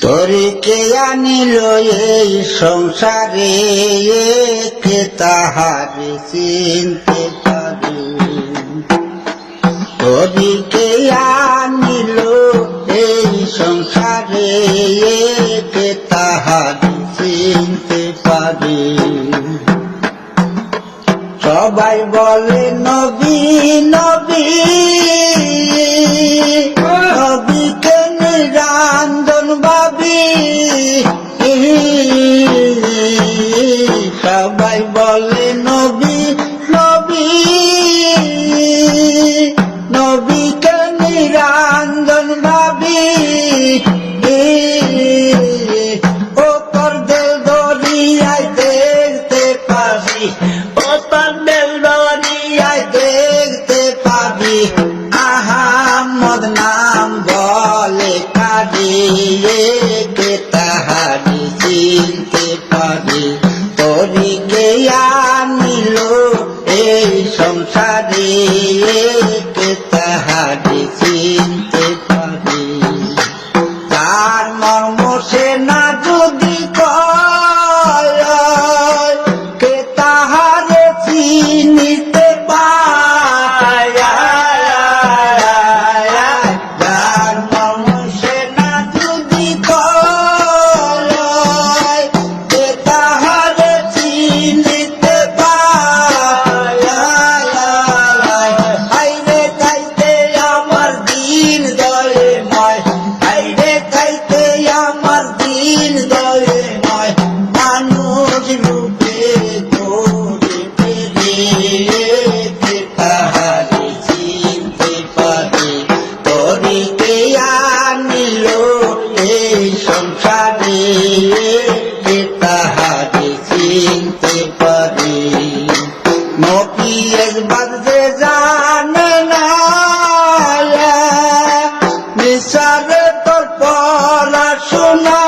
তরিকে আনিল এই সংসারে কে তাহারে চিনতে পারে তরিকে আনিল এই সংসারে কে তাহারে চিনতে পারে সবাই বলে নবী নবী নবীকে নিরঞ্জন ভাবি সবাই বলে নবী নবী নবীকে নিরঞ্জন ভাবি ও তোর দেল দরিয়ায় দেখতে পাবি ও তোর দেল দরিয়ায় দেখতে পাবি আহাম্মদ নাম বলে কাঁদিয়ে কে তাহারি চিনতে পারি তরিকে আনিল এই সংসারে কে তাহারি চিনতে পারি তার মর্ম সে না যদি কয় কে তাহারে চিনিতে পায় তার মর্ম সে না যদি কয় কে তাহারে চিনিতে পায় আইরে তাইতে আমার দিন দয়ে ময় আইরে তাইতে আমার দিন দয়ে ময় মানুষ রূপে তোরে পেরে তাহারে চিনতে পারে তরিকে আনিল এই সংসারে তাহারে চিনতে পারে নবী একবার যে জানে না নিসারে তোর পড়াশোনা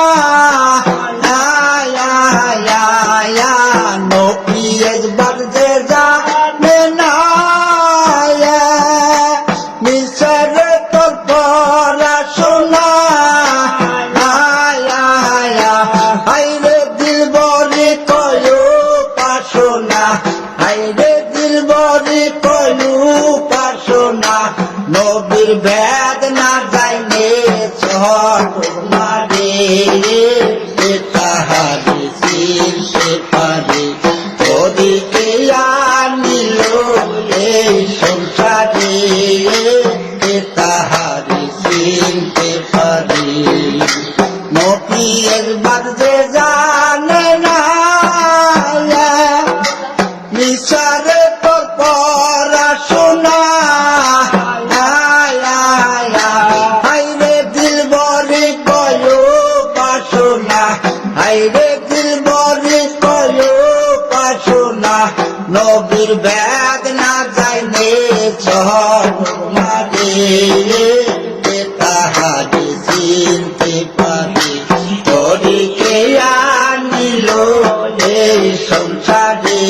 নবী একবার যে জানে না নিসারে তোর পড়াশোনা আইরে দিল বলে কয়ো পাশোনা আইরে দিল বলে কয়ু পাশোনা নবীর বেদ না যাইনে চট মারে তাহারে চিনতে পারে তরিকে আনিল এই সংসারে তাহারে চিনতে পারে নবী একবার যে জানে না নিসারে তোর পড়াশোনা আইরে দিল বলে কয়ো পাশোনা আইরে দিল বলে কয়ো পাশোনা নবীর বেদ না যাইনে চট মারে তাহারে চিনতে পারে তরিকে আনিল এই সংসারে